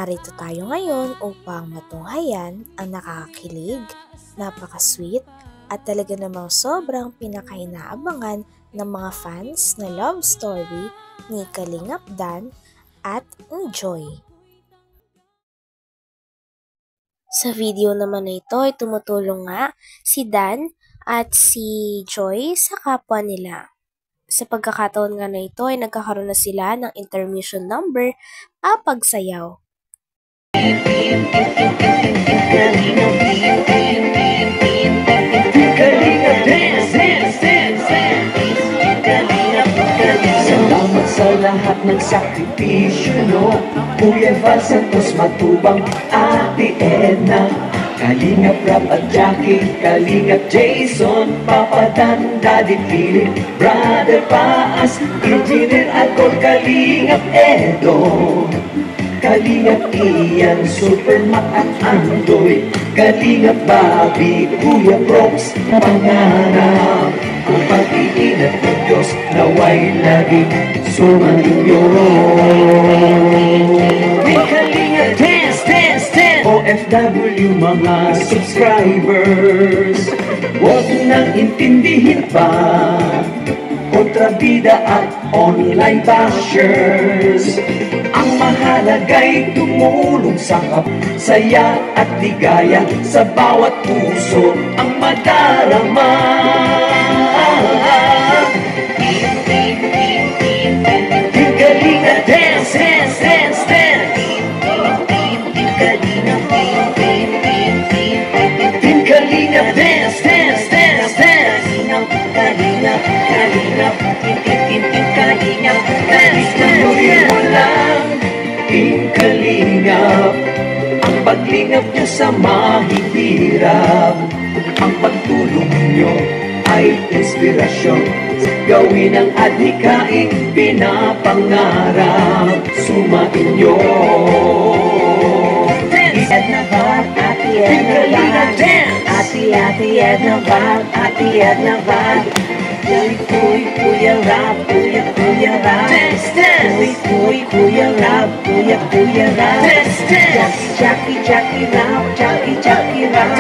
Narito tayo ngayon upang matunghayan ang nakakakilig, napaka-sweet at talaga namang sobrang pinakainaabangan ng mga fans na love story ni Kalingap Dan at ni Joy. Sa video naman na ito ay tumutulong nga si Dan at si Joy sa kapwa nila. Sa pagkakataon nga na ito ay nagkakaroon na sila ng intermission number pagsayaw. Salamat sa lahat ng sakripisyo no, Kuya Val Santos Matubang, Ate Edna, Kalingap Rap at Jackie, Kalingap Jason, Papa Dan, Daddy Philip, Brother Paas, Engineer Alcor, Kalingap Edo, Kalingap Ian, Super Mac at Andoy, Kalingap Bobby, Kuya Brooks, pangarap ang pag-iingat ng Diyos naway laging sumainyo. Kalingap Dance, Dance, Dance, OFW mga subscribers, huwag nang intindihin pa kontrabida at online bashers. Ang mahalaga'y tumulong sa saya at ligaya sa bawat puso ang madarama. Team Kalinga Dance, Dance, Dance, Dance. Team Kalinga, Team Kalinga Dance, Dance, Dance, Dance. Kalinga, Kalinga, Team Kalinga Dance, Dance, Dance. Team Kalingap, ang paglingap niyo sa mahihirap, ang pagtulong niyo ay inspirasyon, gawin ang adhikaing pinapangarap, sumainyo. Edna Val, Ate Edna Val, Ate Edna Val, Ate Edna Val, Kuya Rap, Kuya Rap, Kuya Rap, Kuya Rap, Jackie Rap, Jackie Rap, Jackie Rap,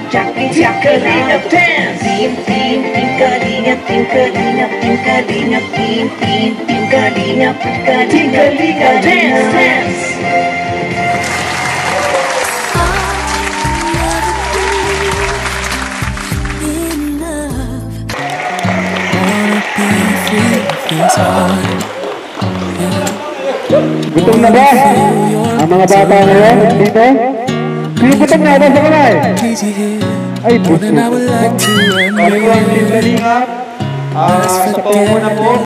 Jackie Rap, Team Kalingap, Team Kalingap, Team Kalingap, Team Kalingap, Team Kalingap, Dance. Gutom na ba ang mga bata ngayon dito? Sino gutom na ba sa kamay? Ay, puso. Kalingap, Team Kalingap. Sa po na po.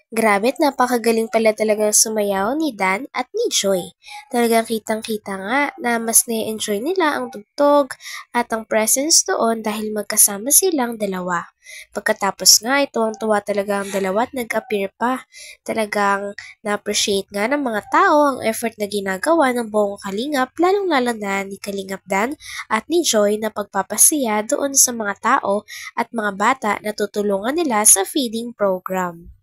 Grabe't napakagaling pala talagang sumayaw ni Dan at ni Joy. Talagang kitang-kita nga na mas na-enjoy nila ang tugtog at ang presence doon dahil magkasama silang dalawa. Pagkatapos nga, tuwang-tuwa talaga ang dalawa at nag-appear pa. Talagang na-appreciate nga ng mga tao ang effort na ginagawa ng buong Kalingap, lalong-lalo na ni Kalingap Dan at ni Joy na pagpapasaya doon sa mga tao at mga bata na tutulungan nila sa feeding program.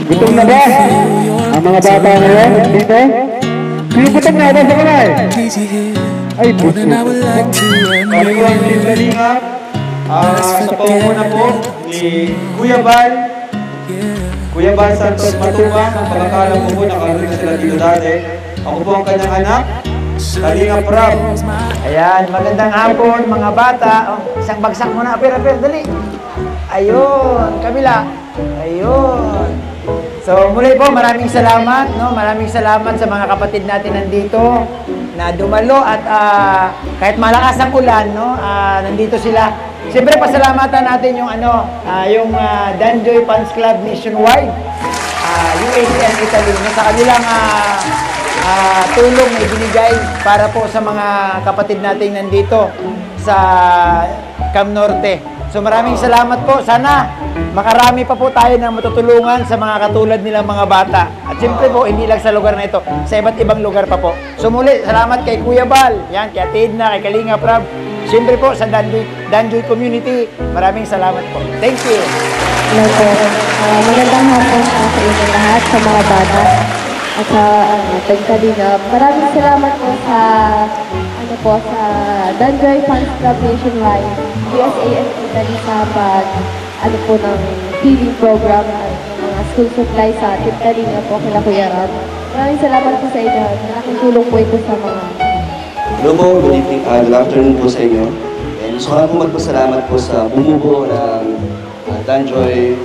Gutom na ba ang mga bata ngayon dito? Sino gutom na ba sa kamay? Ay, puso. Kalingap, Team Kalingap. Sa po na po ni Kuya Val Santos Matubang. Ang pagkakala mo po nakarating sila dito dati. Ako po ang kanyang anak, Kalingap Rap. Ayan, magandang hapon mga bata. Isang bagsak muna, apir, dali. Ayun, kabila. Ayun. So muli po, maraming salamat, no? Maraming salamat sa mga kapatid natin nandito na dumalo at kahit malakas ang ulan, no? Nandito sila. Siyempre pasalamatan natin yung yung Danjoy Fans Club Nationwide, UAE and Italy, no? Sa kanilang tulong na ibinigay para po sa mga kapatid natin nandito sa Cam Norte. So maraming salamat po. Sana makarami pa po tayo na matutulungan sa mga katulad nilang mga bata. At siyempre po, hindi lang sa lugar na ito, sa iba't ibang lugar pa po. So muli, salamat kay Kuya Bal, yan, kay Ate Edna, kay Kalinga Prab. Siyempre po sa Danjoy Community, maraming salamat po. Thank you. Hello po. Magandang hapon po sa inyo lahat, sa mga bata at sa Tagkalingap. Maraming salamat po sa sa Danjoy Fans Club Nationwide, USA and Italy sa ng feeding program at mga school supply sa Tagkalingap po kila Kuya Rab. Maraming salamat po sa inyo. Malaking tulong po ito sa mga Hello po, good evening, good afternoon po sa inyo. And gusto ko lang po magpasalamat po sa bumubuo ng Danjoy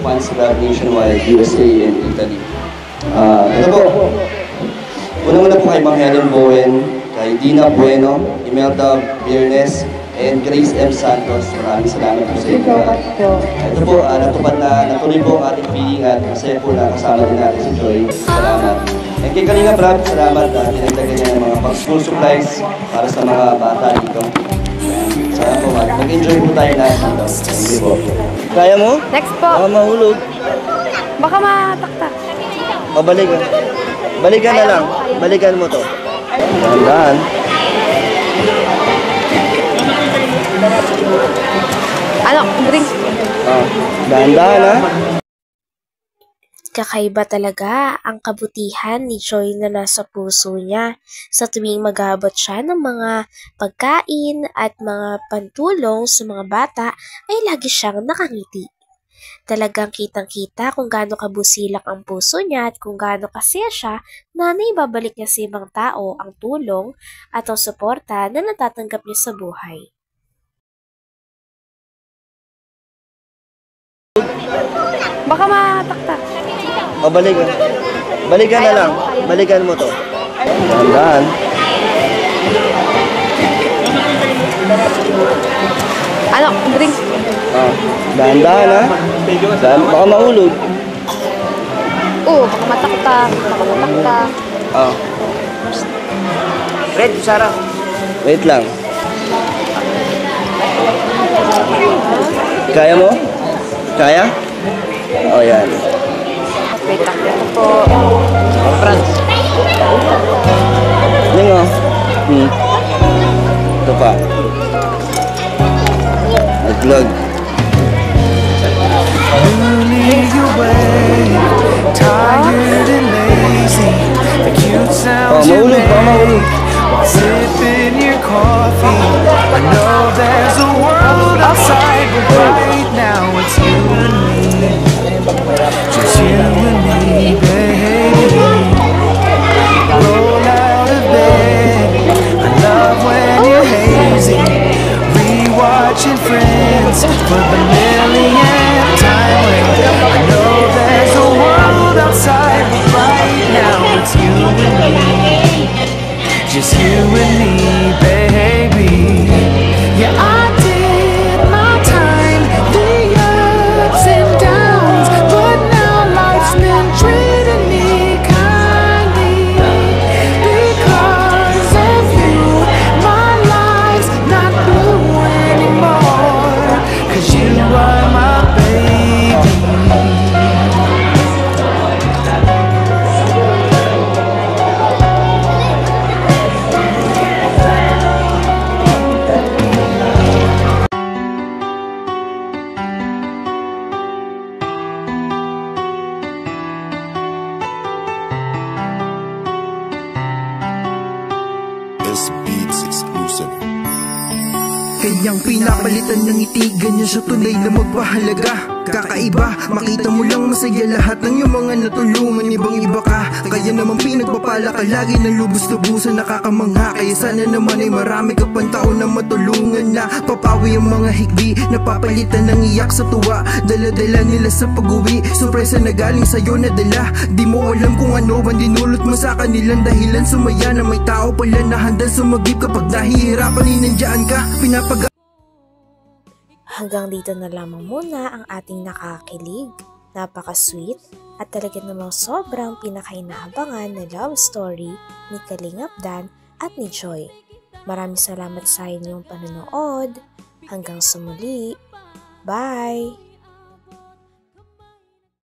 Fans Club Nationwide, USA and Italy. Ito po, una-una po kay Ma'am Helen Bowen, kay Dina Bueno, Imelda Biernes, and Grace M. Santos. Maraming salamat po sa inyo. Ito po, natuloy po ang ating feeling at masaya po na kasama din natin si Joy. Salamat. And kay Kalinga Prab, salamat na dinagdagan niya ng mga school supplies para sa mga bata dito. Sana po, mag-enjoy po tayo lahat dito. Thank you po. Kaya mo? Next po. Baka mahulog. Baka mataktak. Balikan. Balikan na lang. Balikan mo to. Dahan-dahan. Drinks? Dahan-dahan ha. Kakaiba talaga ang kabutihan ni Joy na nasa puso niya sa tuwing mag-aabot siya ng mga pagkain at mga pantulong sa mga bata ay lagi siyang nakangiti. Talagang kitang-kita kung gaano kabusilak ang puso niya at kung gaano kasaya siya na naibabalik niya sa ibang tao ang tulong at ang suporta na natatanggap niya sa buhay. Baka mataktak. Balikan. Balikan na lang. Balikan mo to. Dahan-dahan. Drinks? Dahan-dahan ha. Baka mahulog. Baka mataktak. Baka mataktak. Red, Sarah. Wait lang. Kaya mo? Kaya? Yan. Wait lang. Ito po. Franz. Yung Ito pa. Nag-vlog. Mahulog pa, mahulog. Sipping your coffee. I know there's a world outside, but right now it's you and me. Just you and me, baby. Roll out of bed. I love when you're hazy. Rewatching Friends for the millionth time. I know there's a world outside, but right now it's you and me. Just you and me, baby. Yeah, I did my time, the ups and downs, but now life's been treating me kindly. Because of you, my life's not blue anymore. 'Cause you are my baby. This Beats exclusive. Kanyang pinapalitan ng ngiti, ganyan siya tunay na magpahalaga. Kakaiba, makita mo lang masaya lahat ng iyong mga natulungan. Ibang iba ka, kaya naman pinagpapala ka lagi ng lubos-lubusan, nakakamangha. Kaya sana naman ay marami ka pang tao na matulungan na papawi ang mga higbi, napapalitan ng iyak sa tuwa. Dala-dala nila sa pag-uwi, sorpresa na galing sa'yo na dala. Di mo alam kung ano ang dinulot mo sa kanilang dahilan. Sumaya na may tao pala na handang sumagip kapag nahihirapan, inandyaan ka, pinapag. Hanggang dito na lamang muna ang ating nakakilig, napaka-sweet at talaga namang sobrang pinakainahabangan na love story ni Kalingap Dan at ni Joy. Maraming salamat sa inyong panonood. Hanggang sa muli. Bye!